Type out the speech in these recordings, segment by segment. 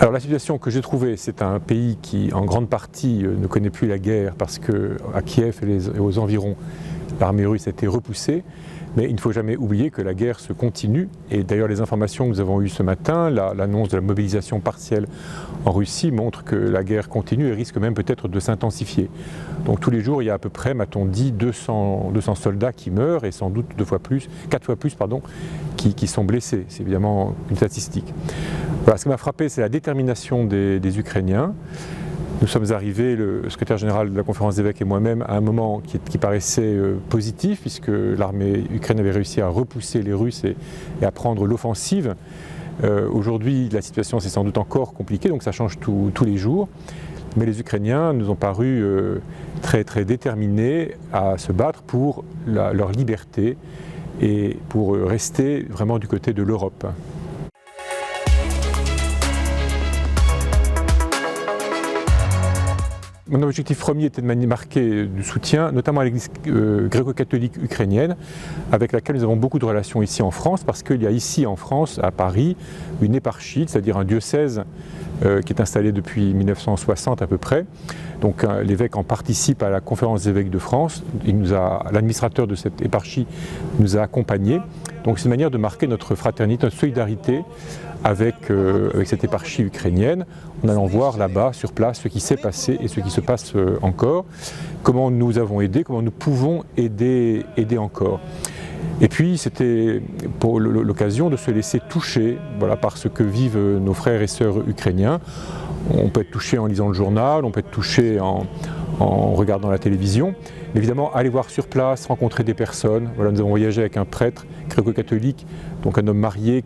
Alors la situation que j'ai trouvée, c'est un pays qui en grande partie ne connaît plus la guerre parce qu'à Kiev et aux environs, l'armée russe a été repoussée. Mais il ne faut jamais oublier que la guerre se continue. Et d'ailleurs les informations que nous avons eues ce matin, l'annonce de la mobilisation partielle en Russie montre que la guerre continue et risque même peut-être de s'intensifier. Donc tous les jours, il y a à peu près, m'a-t-on dit, 200 soldats qui meurent et sans doute 4 fois plus, qui sont blessés. C'est évidemment une statistique. Voilà, ce qui m'a frappé, c'est la détermination des Ukrainiens. Nous sommes arrivés, le secrétaire général de la conférence des évêques et moi-même, à un moment qui paraissait positif, puisque l'armée ukrainienne avait réussi à repousser les Russes et à prendre l'offensive. Aujourd'hui, la situation c'est sans doute encore compliquée, donc ça change tous les jours. Mais les Ukrainiens nous ont paru très déterminés à se battre pour leur liberté et pour rester vraiment du côté de l'Europe. Mon objectif premier était de marquer du soutien, notamment à l'Église gréco-catholique ukrainienne, avec laquelle nous avons beaucoup de relations ici en France, parce qu'il y a ici en France, à Paris, une éparchie, c'est-à-dire un diocèse qui est installé depuis 1960 à peu près. Donc l'évêque en participe à la conférence des évêques de France. L'administrateur de cette éparchie nous a accompagnés. Donc c'est une manière de marquer notre fraternité, notre solidarité avec cette éparchie ukrainienne, en allant voir là-bas, sur place, ce qui s'est passé et ce qui se passe encore, comment nous avons aidé, comment nous pouvons aider encore. Et puis c'était pour l'occasion de se laisser toucher par ce que vivent nos frères et sœurs ukrainiens. On peut être touché en lisant le journal, on peut être touché en regardant la télévision. Mais évidemment, aller voir sur place, rencontrer des personnes. Voilà, nous avons voyagé avec un prêtre gréco-catholique, donc un homme marié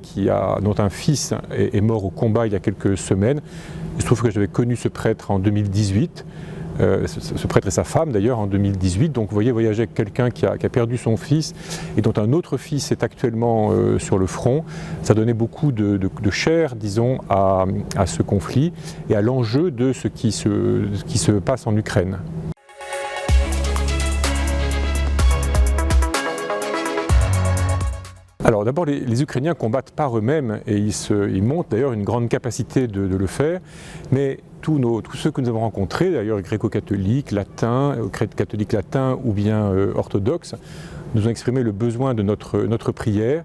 dont un fils est mort au combat il y a quelques semaines. Il se trouve que j'avais connu ce prêtre en 2018. Ce prêtre et sa femme d'ailleurs en 2018, donc vous voyez, voyager avec quelqu'un qui a perdu son fils et dont un autre fils est actuellement sur le front, ça donnait beaucoup de chair, disons, à ce conflit et à l'enjeu de ce qui se passe en Ukraine. Alors d'abord, les Ukrainiens combattent par eux-mêmes et ils montrent d'ailleurs une grande capacité de le faire, mais tous ceux que nous avons rencontrés, d'ailleurs gréco-catholiques, catholiques latins ou bien orthodoxes, nous ont exprimé le besoin de notre prière.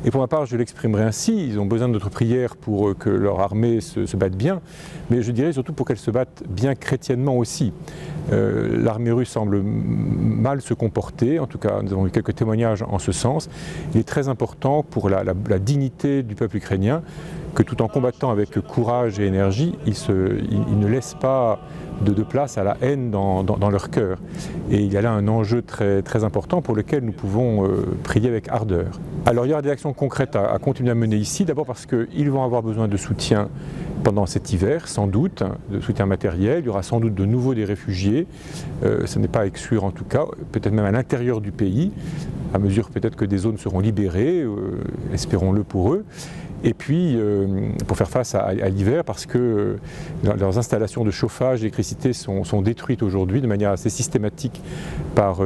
Et pour ma part, je l'exprimerai ainsi, ils ont besoin de notre prière pour que leur armée se batte bien, mais je dirais surtout pour qu'elle se batte bien chrétiennement aussi. L'armée russe semble mal se comporter, en tout cas nous avons eu quelques témoignages en ce sens. Il est très important pour la dignité du peuple ukrainien que tout en combattant avec courage et énergie, ils ne laissent pas de place à la haine dans leur cœur. Et il y a là un enjeu très important pour lequel nous pouvons prier avec ardeur. Alors il y aura des actions concrètes à continuer à mener ici, d'abord parce qu'ils vont avoir besoin de soutien pendant cet hiver, sans doute, de soutien matériel. Il y aura sans doute de nouveau des réfugiés, ce n'est pas à exclure en tout cas, peut-être même à l'intérieur du pays, à mesure peut-être que des zones seront libérées, espérons-le pour eux. Et puis, pour faire face à l'hiver, parce que leurs installations de chauffage et d'électricité sont détruites aujourd'hui de manière assez systématique par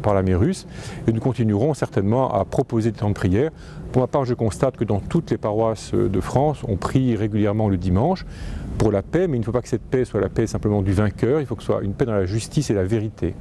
l'armée russe. Et nous continuerons certainement à proposer des temps de prière. Pour ma part, je constate que dans toutes les paroisses de France, on prie régulièrement le dimanche pour la paix, mais il ne faut pas que cette paix soit la paix simplement du vainqueur, il faut que ce soit une paix dans la justice et la vérité.